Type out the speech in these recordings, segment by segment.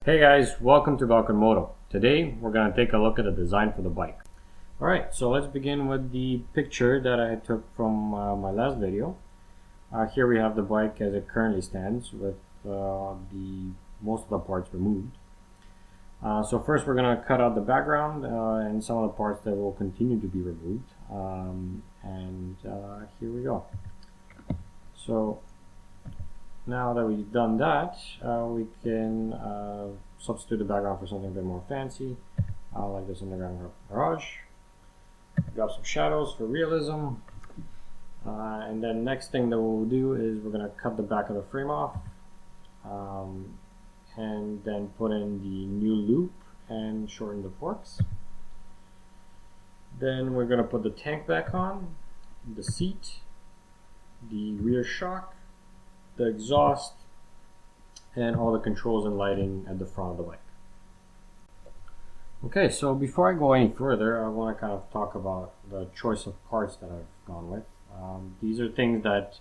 Hey guys, welcome to Moto. Today we're going to take a look at the design for the bike. Alright, so let's begin with the picture that I took from my last video. Here we have the bike as it currently stands with most of the parts removed. So first we're going to cut out the background and some of the parts that will continue to be removed. Here we go. So now that we've done that, we can substitute the background for something a bit more fancy, like this underground garage. Drop some shadows for realism. And then next thing that we'll do is we're going to cut the back of the frame off and then put in the new loop and shorten the forks. Then we're going to put the tank back on, the seat, the rear shock, the exhaust, and all the controls and lighting at the front of the bike. Okay, so before I go any further, I want to kind of talk about the choice of parts that I've gone with. These are things that,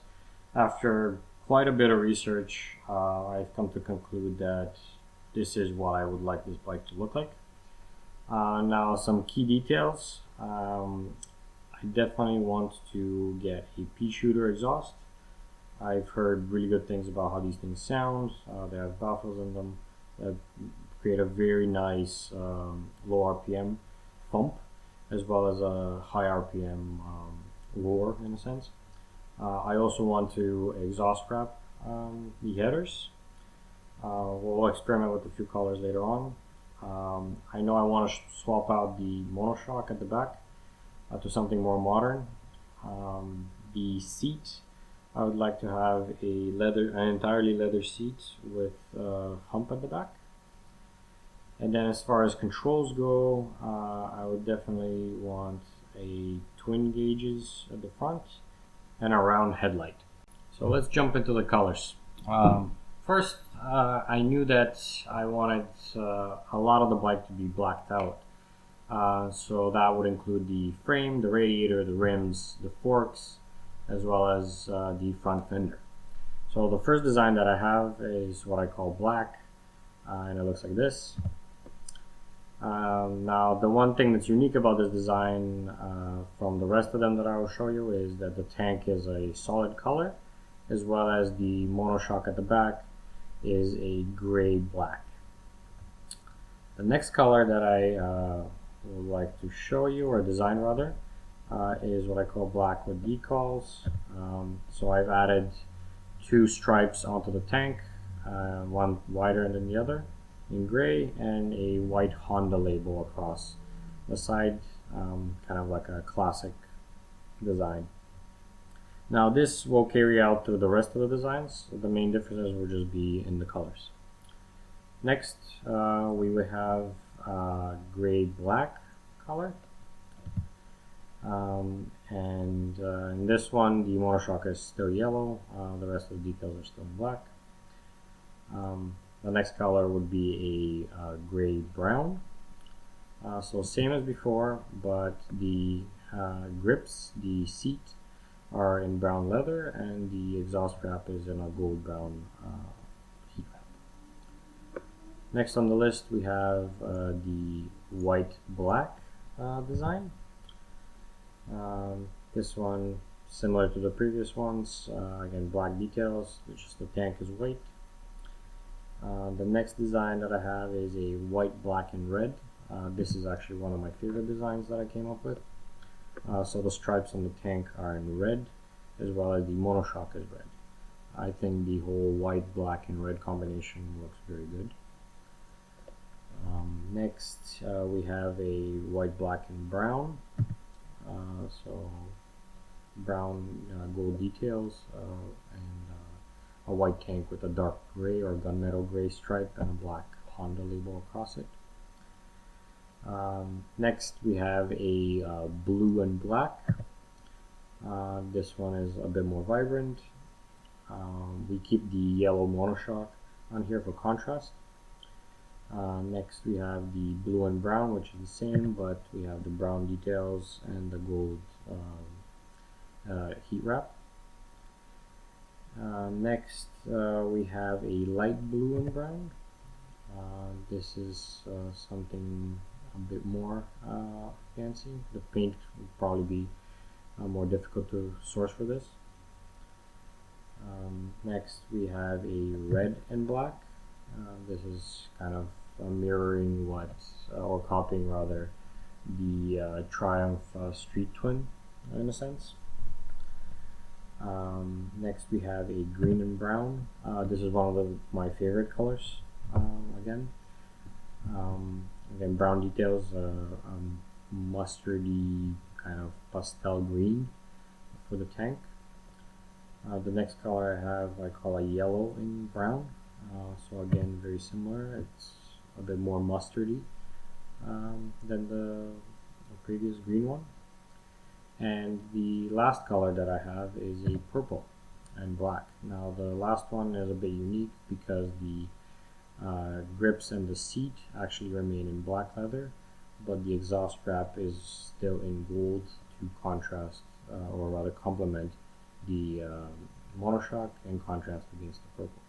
after quite a bit of research, I've come to conclude that this is what I would like this bike to look like. Now, some key details. I definitely want to get a pea shooter exhaust. I've heard really good things about how these things sound. They have baffles in them that create a very nice low RPM thump, as well as a high RPM roar in a sense. I also want to exhaust wrap the headers. We'll experiment with a few colors later on. I know I want to swap out the monoshock at the back to something more modern. The seat, I would like to have an entirely leather seat with a hump at the back. And then as far as controls go, I would definitely want a twin gauges at the front and a round headlight. So let's jump into the colors. First, I knew that I wanted a lot of the bike to be blacked out. So that would include the frame, the radiator, the rims, the forks, as well as the front fender. So the first design that I have is what I call black, and it looks like this. Now, the one thing that's unique about this design from the rest of them that I will show you is that the tank is a solid color, as well as the monoshock at the back is a gray black. The next color that I would like to show you, or design rather, is what I call black with decals. So I've added two stripes onto the tank, one wider than the other in gray, and a white Honda label across the side, kind of like a classic design. Now this will carry out through the rest of the designs. So the main differences will just be in the colors. Next, we will have gray black color. In this one, the monoshock is still yellow, the rest of the details are still in black. The next color would be a gray brown. So same as before, but the grips, the seat, are in brown leather, and the exhaust wrap is in a gold brown heat wrap. Next on the list, we have the white black design. This one, similar to the previous ones, again black details, which is the tank is white. The next design that I have is a white, black, and red. This is actually one of my favorite designs that I came up with. So the stripes on the tank are in red, as well as the monoshock is red. I think the whole white, black, and red combination looks very good. Next, we have a white, black, and brown. So brown gold details and a white tank with a dark gray or gunmetal gray stripe and a black Honda label across it. Next we have a blue and black. This one is a bit more vibrant. We keep the yellow monoshock on here for contrast. Next we have the blue and brown, which is the same, but we have the brown details and the gold heat wrap. Next we have a light blue and brown. This is something a bit more fancy. The paint would probably be more difficult to source for this. Next we have a red and black. This is kind of mirroring what, or copying rather, the Triumph Street Twin in a sense. Next we have a green and brown. This is one of my favorite colors. Again, brown details, mustardy kind of pastel green for the tank. The next color I call a yellow and brown. So again, very similar. It's a bit more mustardy than the previous green one. And the last color that I have is a purple and black. Now the last one is a bit unique because the grips and the seat actually remain in black leather, but the exhaust wrap is still in gold to contrast, or rather complement, the monoshock and contrast against the purple.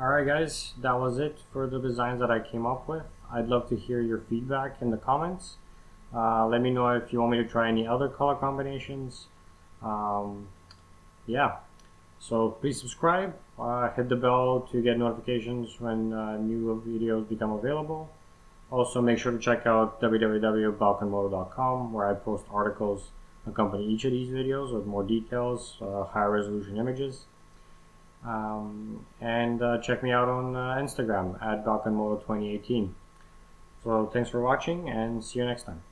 Alright guys, that was it for the designs that I came up with. I'd love to hear your feedback in the comments. Let me know if you want me to try any other color combinations. Yeah, so please subscribe, hit the bell to get notifications when new videos become available. Also make sure to check out www.balkanmoto.com, where I post articles accompany each of these videos with more details, higher resolution images. And check me out on Instagram at balkanmoto2018. So thanks for watching and see you next time.